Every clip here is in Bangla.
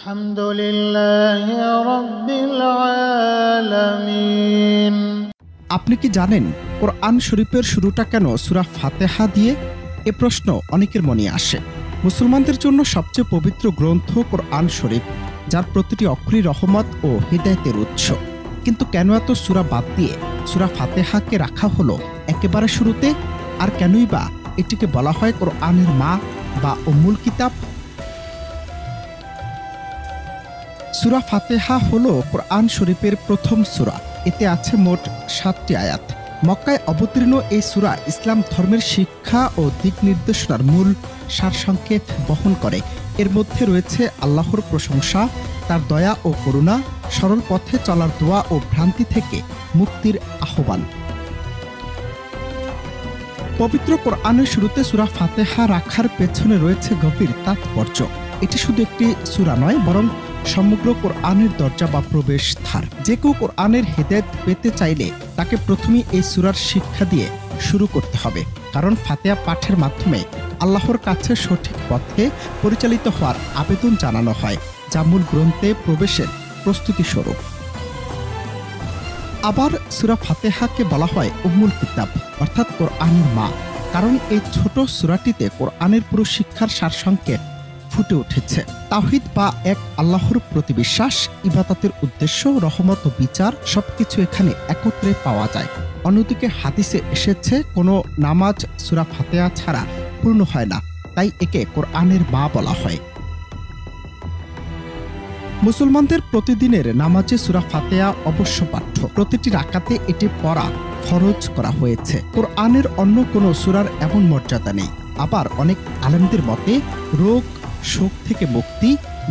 আলহামদুলিল্লাহি রাব্বিল আলামিন। আপনি কি জানেন কোরআন শরীফের শুরুটা কেন সূরা ফাতিহা দিয়ে? এ প্রশ্ন অনেকের মনে আসে। মুসলমানদের জন্য সবচেয়ে পবিত্র গ্রন্থ কোরআন শরীফ, যার প্রতিটি অক্ষরই রহমত ও হিদায়াতের উৎস। কিন্তু কেন এত সূরা বাদ দিয়ে সূরা ফাতিহাকে রাখা হলো একেবারে শুরুতে? আর কেনই বা এটিকে বলা হয় কোরআনের মা বা উম্মুল কিতাব? সূরা ফাতিহা হলো কোরআন শরীফের প্রথম সূরা। এতে আছে মোট ৭টি আয়াত। মক্কায় অবতীর্ণ এই সূরা ইসলাম ধর্মের শিক্ষা ও দিক নির্দেশনার মূল সারসংক্ষেপ বহন করে। এর মধ্যে রয়েছে আল্লাহর প্রশংসা, তার দয়া ও করুণা, সরল পথে চলার দোয়া ও ভ্রান্তি থেকে মুক্তির আহ্বান। পবিত্র কোরআনের শুরুতে সূরা ফাতিহা রাখার পেছনে রয়েছে গভীর তাৎপর্য। এটি শুধু একটি সূরা নয়, বরং সমগ্র কোরআনের দরজা বা প্রবেশ দ্বার। যে কেউ কোরআনের হেদায়েত পেতে চাইলে তাকে প্রথমেই এই সূরার শিক্ষা দিয়ে শুরু করতে হবে, কারণ ফাতিহা পাঠের মাধ্যমে আল্লাহর কাছে সঠিক পথে পরিচালিত হওয়ার আবেদন জানানো হয়, যা মূল গ্রন্থে প্রবেশের প্রস্তুতি স্বরূপ। আবার সূরা ফাতিহাকে বলা হয় উম্মুল কিতাব, অর্থাৎ কোরআনের মা, কারণ এই ছোট সূরাটিতে কোরআনের পুরো শিক্ষার সারসংক্ষেপ ফুটে উঠেছে। তাওহীদ বা এক আল্লাহর প্রতি বিশ্বাস, ইবাদতের উদ্দেশ্য, রহমত ও বিচার সবকিছু এখানে একত্রে পাওয়া যায়। অন্যদিকে হাদিসে এসেছে কোনো নামাজ সূরা ফাতিহা ছাড়া পূর্ণ হয় না, তাই একে কোরআনের মা বলা হয়। মুসলমানদের প্রতিদিনের নামাজে সূরা ফাতিহা অবশ্য পাঠ্য। প্রতিটি রাকাতে এটি পড়া ফরজ করা হয়েছে। কোরআনের অন্য কোনো সূরার এমন মর্যাদা নেই। আবার অনেক আলেমদের মতে রোগ শোক থেকে মুক্তি,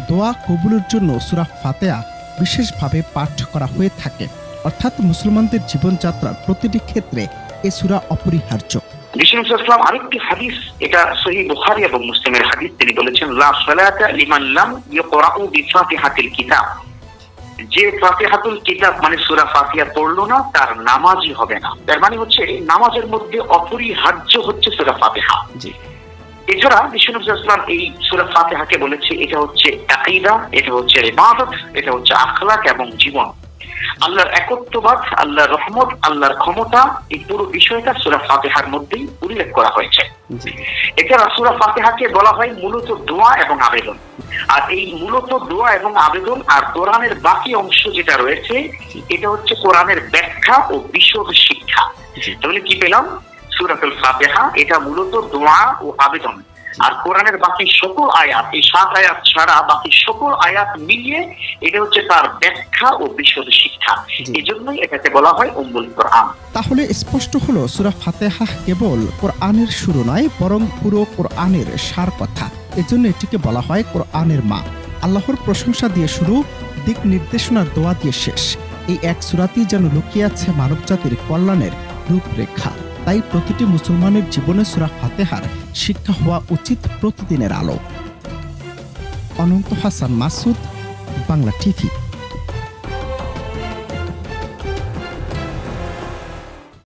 দোয়া কবুলের জন্য সূরা ফাতিহা বিশেষভাবে পাঠ করা হয়ে থাকে। অর্থাৎ মুসলমানদের জীবনযাত্রার প্রতিটি ক্ষেত্রে এই সূরা অপরিহার্য। বিষ্ণু সাল্লাল্লাহু আরেকটি হাদিস, এটা সহিহ বুখারী এবং মুসলিমের হাদিস, তিনি বলেছেন লা সালাতা লিমান লাম ইয়াকরাউ বিফাতিহাতিল কিতাব। যে ফাতিহাতুল কিতাব মানে সূরা ফাতিহা পড়লো না, তার নামাজই হবে না। তার মানে হচ্ছে নামাজের মধ্যে অপরিহার্য হচ্ছে সূরা ফাতিহা। জি। এছাড়া বিষ্ণু সাল্লাল্লাহু এই সূরা ফাতিহাকে বলেছে এটা হচ্ছে আকীদা, এটা হচ্ছে ইবাদত, এটা হচ্ছে আখলাক এবং জীবন। আল্লাহর একত্ববাদ, আল্লাহর রহমত, আল্লাহর ক্ষমতা, এই পুরো বিষয়টা সূরা ফাতিহার মধ্যেই উল্লেখ করা হয়েছে। এছাড়া সূরা ফাতিহাকে বলা হয় মূলত দোয়া এবং আবেদন। আর এই মূলত দোয়া এবং আবেদন আর কোরআনের বাকি অংশ যেটা রয়েছে, এটা হচ্ছে কোরআনের ব্যাখ্যা ও বিশদ শিক্ষা। তাহলে কি পেলাম? সূরাতুল ফাতিহা এটা মূলত দোয়া ও আবেদন, আর কোরআনের বাকি সকল আয়াত, এই 7 আয়াত ছাড়া বাকি সকল আয়াত মিলিয়ে এটা হচ্ছে তার ব্যাখ্যা ও বিশদ শিক্ষা। এজন্যই এটাকে বলা হয় উম্মুল কোরআন। তাহলে স্পষ্ট হলো সূরা ফাতিহা কেবল কোরআনের শুরু নয়, বরং পুরো কোরআনের সার কথা। এজন্য এটিকে বলা হয় কোরআনের মা। আল্লাহর প্রশংসা দিয়ে শুরু, দিক নির্দেশনার দোয়া দিয়ে শেষ। এই এক সূরাতেই যেন লুকিয়ে আছে মানবজাতির কল্যাণের রূপরেখা। তাই প্রতিটি মুসলমানের জীবনে সূরা ফাতিহার শিক্ষা হওয়া উচিত প্রতিদিনের আলো। অনন্ত হাসান মাসুদ, বাংলা টিভি।